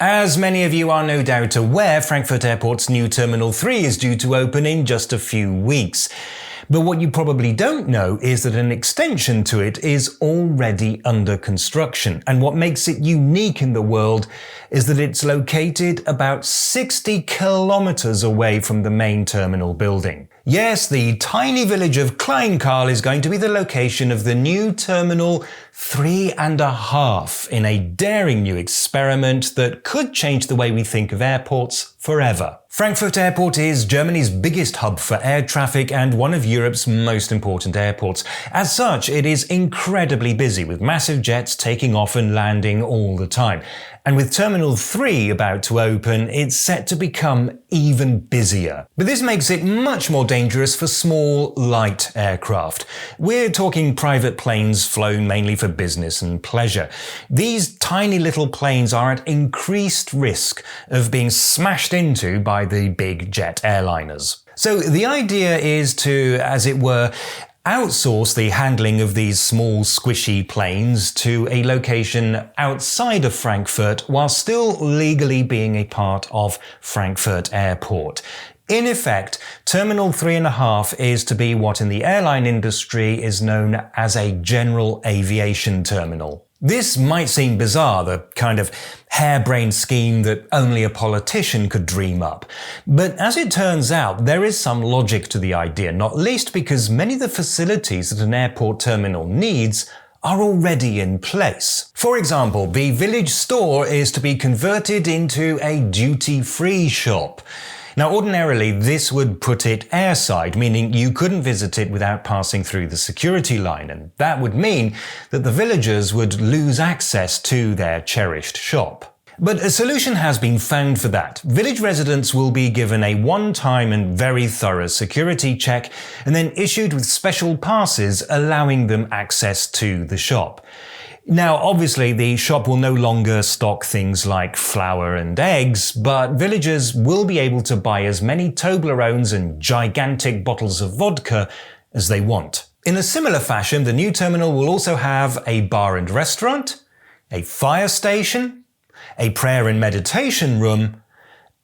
As many of you are no doubt aware, Frankfurt Airport's new Terminal 3 is due to open in just a few weeks. But what you probably don't know is that an extension to it is already under construction. And what makes it unique in the world is that it's located about 60 kilometers away from the main terminal building. Yes, the tiny village of Kleinkahl is going to be the location of the new Terminal 3.5 in a daring new experiment that could change the way we think of airports forever. Frankfurt Airport is Germany's biggest hub for air traffic and one of Europe's most important airports. As such, it is incredibly busy with massive jets taking off and landing all the time. And with Terminal 3 about to open, it's set to become even busier. But this makes it much more dangerous for small, light aircraft. We're talking private planes flown mainly for business and pleasure. These tiny little planes are at increased risk of being smashed into by the big jet airliners. So the idea is to, as it were, outsource the handling of these small, squishy planes to a location outside of Frankfurt while still legally being a part of Frankfurt Airport. In effect, Terminal 3.5 is to be what in the airline industry is known as a general aviation terminal. This might seem bizarre, the kind of harebrained scheme that only a politician could dream up. But as it turns out, there is some logic to the idea, not least because many of the facilities that an airport terminal needs are already in place. For example, the village store is to be converted into a duty-free shop. Now, ordinarily, this would put it airside, meaning you couldn't visit it without passing through the security line, and that would mean that the villagers would lose access to their cherished shop. But a solution has been found for that. Village residents will be given a one-time and very thorough security check and then issued with special passes allowing them access to the shop. Now, obviously, the shop will no longer stock things like flour and eggs, but villagers will be able to buy as many Toblerones and gigantic bottles of vodka as they want. In a similar fashion, the new terminal will also have a bar and restaurant, a fire station, a prayer and meditation room,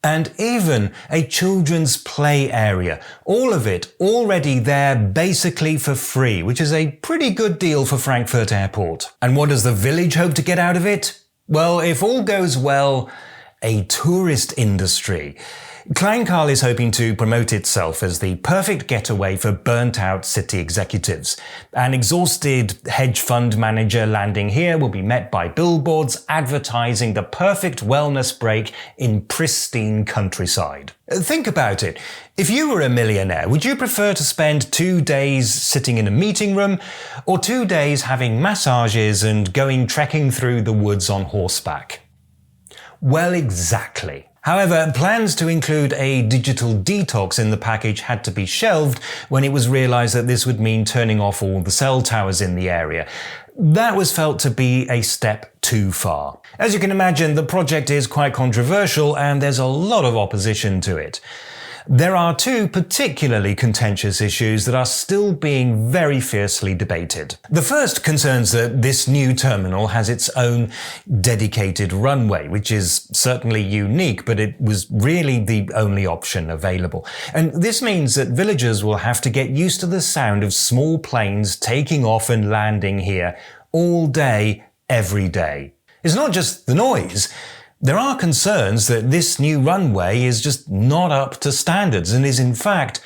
and even a children's play area. All of it already there basically for free, which is a pretty good deal for Frankfurt Airport. And what does the village hope to get out of it? Well, if all goes well, a tourist industry. Kleinkahl is hoping to promote itself as the perfect getaway for burnt-out city executives. An exhausted hedge fund manager landing here will be met by billboards advertising the perfect wellness break in pristine countryside. Think about it. If you were a millionaire, would you prefer to spend 2 days sitting in a meeting room or 2 days having massages and going trekking through the woods on horseback? Well, exactly. However, plans to include a digital detox in the package had to be shelved when it was realized that this would mean turning off all the cell towers in the area. That was felt to be a step too far. As you can imagine, the project is quite controversial and there's a lot of opposition to it. There are two particularly contentious issues that are still being very fiercely debated. The first concerns that this new terminal has its own dedicated runway, which is certainly unique, but it was really the only option available. And this means that villagers will have to get used to the sound of small planes taking off and landing here all day, every day. It's not just the noise. There are concerns that this new runway is just not up to standards and is in fact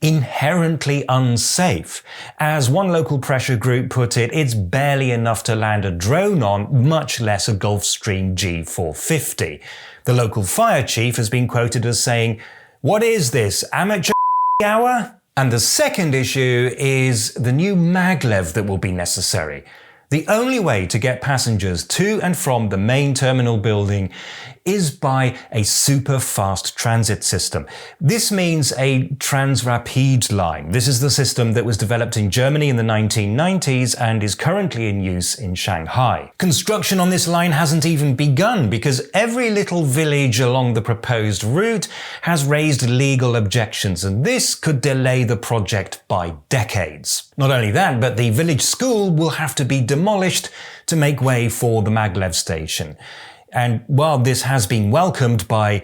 inherently unsafe. As one local pressure group put it, it's barely enough to land a drone on, much less a Gulfstream G450. The local fire chief has been quoted as saying, "What is this, amateur hour?" And the second issue is the new maglev that will be necessary. The only way to get passengers to and from the main terminal building is by a super fast transit system. This means a Transrapid line. This is the system that was developed in Germany in the 1990s and is currently in use in Shanghai. Construction on this line hasn't even begun because every little village along the proposed route has raised legal objections, and this could delay the project by decades. Not only that, but the village school will have to be demolished to make way for the maglev station. And while this has been welcomed by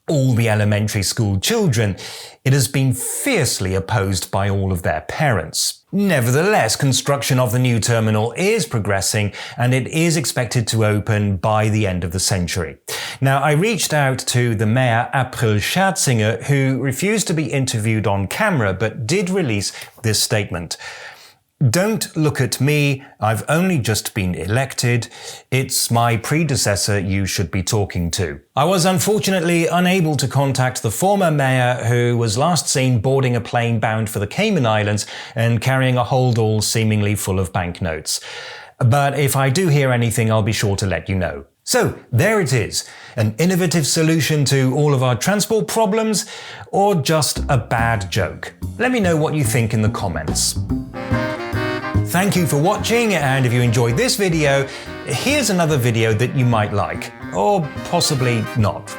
all the elementary school children, it has been fiercely opposed by all of their parents. Nevertheless, construction of the new terminal is progressing and it is expected to open by the end of the century. Now, I reached out to the Mayor April Scherzinger, who refused to be interviewed on camera but did release this statement. "Don't look at me, I've only just been elected. It's my predecessor you should be talking to." I was unfortunately unable to contact the former mayor, who was last seen boarding a plane bound for the Cayman Islands and carrying a holdall seemingly full of banknotes. But if I do hear anything, I'll be sure to let you know. So, there it is. An innovative solution to all of our transport problems, or just a bad joke? Let me know what you think in the comments. Thank you for watching, and if you enjoyed this video, here's another video that you might like. Or possibly not.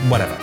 Whatever.